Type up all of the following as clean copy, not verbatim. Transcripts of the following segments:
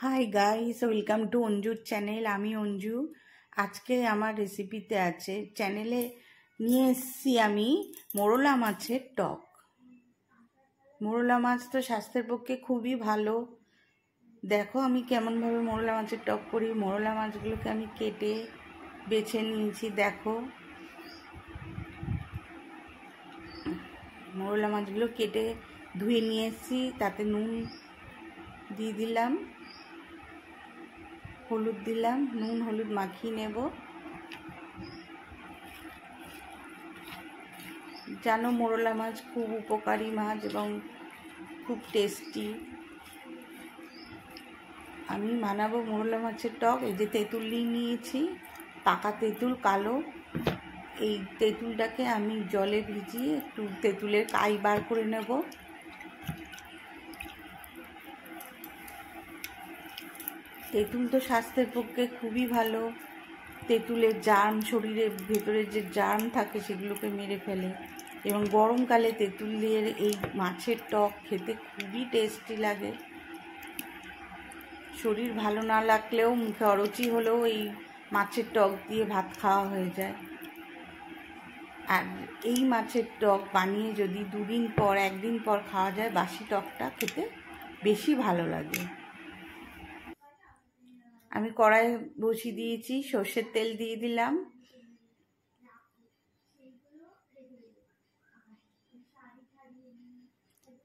High guys, welcome to অঞ্জুর channel. আমি অঞ্জু। আজকে আমার রেসিপিতে আছে, চ্যানেলে নিয়ে এসেছি আমি মোরলা মাছের টক। মোরলা মাছ তো স্বাস্থ্যের পক্ষে খুবই ভালো। দেখো আমি কেমনভাবে মোরলা মাছের টক করি। মোরলা মাছগুলোকে আমি কেটে বেছে নিয়েছি। দেখো মোরলা মাছগুলো কেটে ধুয়ে নিয়ে এসেছি। তাতে নুন দিয়ে দিলাম, হলুদ দিলাম, নুন হলুদ মাখিয়ে নেব। জানো মোরলা মাছ খুব উপকারী মাছ এবং খুব টেস্টি। আমি বানাবো মোরলা মাছের টক। এই যে তেঁতুল নিয়েছি, পাকা তেঁতুল কালো। এই তেঁতুলটাকে আমি জলে ভিজিয়ে একটু তেঁতুলের কাই বার করে নেব। তেঁতুল তো স্বাস্থ্যের পক্ষে খুবই ভালো। তেঁতুলের জার্ম, শরীরের ভেতরে যে জার্ম থাকে সেগুলোকে মেরে ফেলে। এবং গরমকালে তেঁতুলের এই মাছের টক খেতে খুবই টেস্টি লাগে। শরীর ভালো না লাগলেও, মুখে অরুচি হলেও এই মাছের টক দিয়ে ভাত খাওয়া হয়ে যায়। আর এই মাছের টক বানিয়ে যদি দুদিন পর, একদিন পর খাওয়া যায়, বাসি টকটা খেতে বেশি ভালো লাগে। আমি কড়াই বসিয়ে দিয়েছি, সর্ষের তেল দিয়ে দিলাম।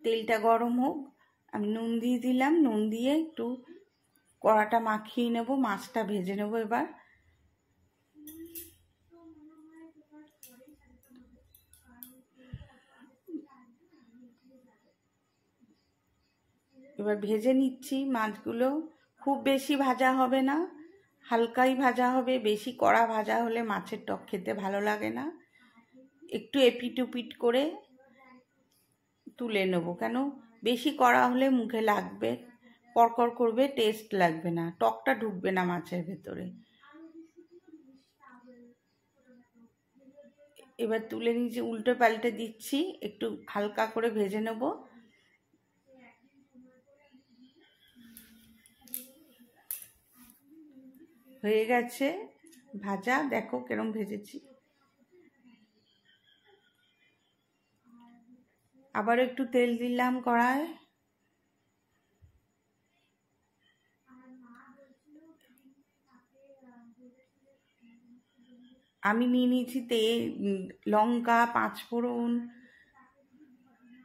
তেলটা গরম হোক, আমি নুন দিয়ে দিলাম। নুন দিয়ে একটু কড়াটা মাখিয়ে নেব, মাছটা ভেজে নেব। এবার ভেজে নিচ্ছি মাছগুলো। খুব বেশি ভাজা হবে না, হালকাই ভাজা হবে। বেশি কড়া ভাজা হলে মাছের টক খেতে ভালো লাগে না। একটু এপিট উপিট করে তুলে নেব, কেন বেশি কড়া হলে মুখে লাগবে, কড়কড় করবে, টেস্ট লাগবে না, টকটা ঢুকবে না মাছের ভেতরে। এবার তুলে নিচে উল্টে পাল্টে দিচ্ছি, একটু হালকা করে ভেজে নেব। হয়ে গেছে ভাজা, দেখো কেরম ভেজেছি। আবার একটু তেল দিলাম কড়ায়। আমি নিয়ে নিয়েছি লঙ্কা, পাঁচফোড়ন,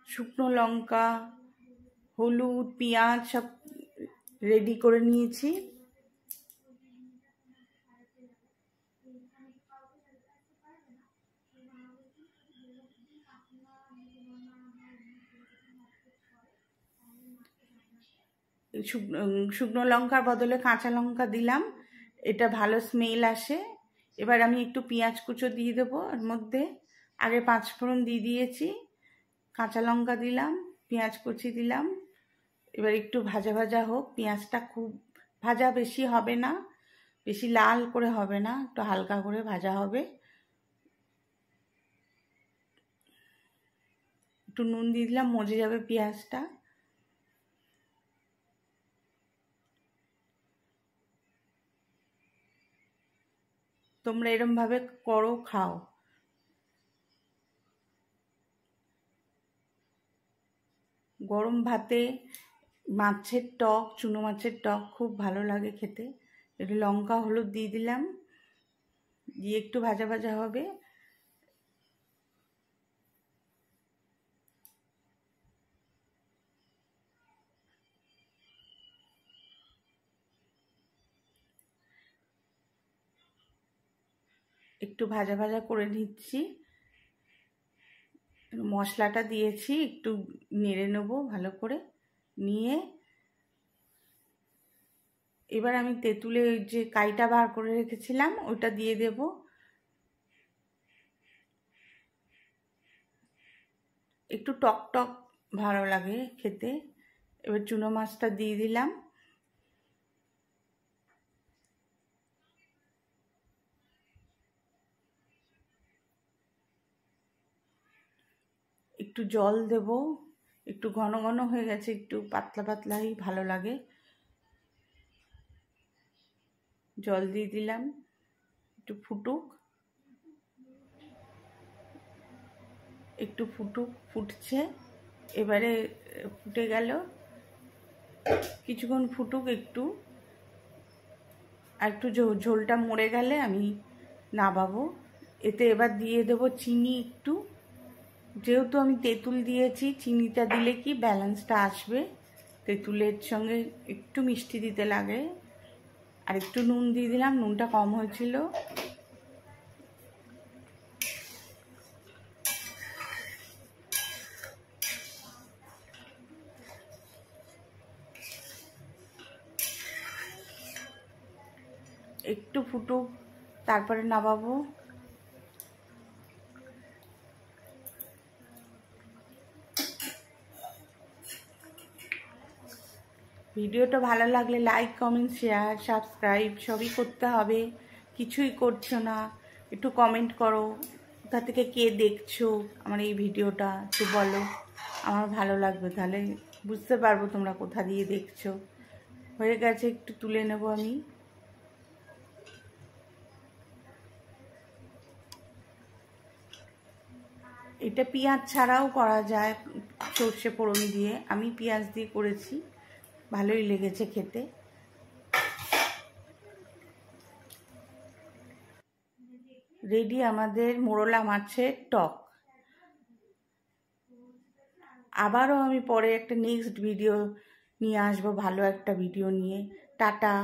শুকনো লঙ্কা, হলুদ, পেঁয়াজ সব রেডি করে নিয়েছি। শুকনো লঙ্কার বদলে কাঁচা লঙ্কা দিলাম, এটা ভালো স্মেল আসে। এবার আমি একটু পেঁয়াজ কুচো দিয়ে দেবো এর মধ্যে। আগে পাঁচফোড়ন দিয়ে দিয়েছি, কাঁচা লঙ্কা দিলাম, পেঁয়াজ কুচি দিলাম। এবার একটু ভাজা ভাজা হোক। পেঁয়াজটা খুব ভাজা বেশি হবে না, বেশি লাল করে হবে না, একটু হালকা করে ভাজা হবে। একটু নুন দিয়ে দিলাম, মজে যাবে পেঁয়াজটা। তোমরা এরমভাবে করো, খাও। গরম ভাতে মাছের টক, চুনো মাছের টক খুব ভালো লাগে খেতে। একটু লঙ্কা হলুদ দিয়ে দিলাম, দিয়ে একটু ভাজা ভাজা হবে। একটু ভাজা ভাজা করে নিচ্ছি। মশলাটা দিয়েছি, একটু নেড়ে নেবো ভালো করে নিয়ে। এবার আমি তেঁতুলের যে কাইটা বার করে রেখেছিলাম ওটা দিয়ে দেব। একটু টক টক ভালো লাগে খেতে। এবার চুনো মাছটা দিয়ে দিলাম। একটু জল দেব, একটু ঘন ঘন হয়ে গেছে, একটু পাতলা পাতলাই ভালো লাগে। জল দিয়ে দিলাম, একটু ফুটুক, ফুটছে। এবারে ফুটে গেল, কিছুক্ষণ ফুটুক একটু, আর একটু ঝোলটা মরে গেলে আমি নামাবো। এতে এবার দিয়ে দেবো চিনি একটু, যেহেতু আমি তেঁতুল দিয়েছি, চিনিটা দিলে কি ব্যালেন্সটা আসবে। তেঁতুলের সঙ্গে একটু মিষ্টি দিতে লাগে, আর একটু নুন দিয়ে দিলাম, নুনটা কম হয়েছিল। একটু ফুটুক, তারপরে নামাবো। ভিডিওটা ভালো লাগলে লাইক, কমেন্ট, শেয়ার, সাবস্ক্রাইব সবই করতে হবে। কিছুই করছো না, একটু কমেন্ট করো, কোথা থেকে কে দেখছো আমার এই ভিডিওটা একটু বলো, আমার ভালো লাগবে, তাহলে বুঝতে পারবো তোমরা কোথা দিয়ে দেখছো। হয়ে গেছে, একটু তুলে নেব আমি। এটা পেঁয়াজ ছাড়াও করা যায়, সর্ষে ফোড়ন দিয়ে। আমি পেঁয়াজ দিয়ে করেছি, ভালোই লেগেছে খেতে। রেডি আমাদের মোরলা মাছের টক। আবারও আমি পরে একটা নেক্সট ভিডিও নিয়ে আসবো, ভালো একটা ভিডিও নিয়ে। টাটা।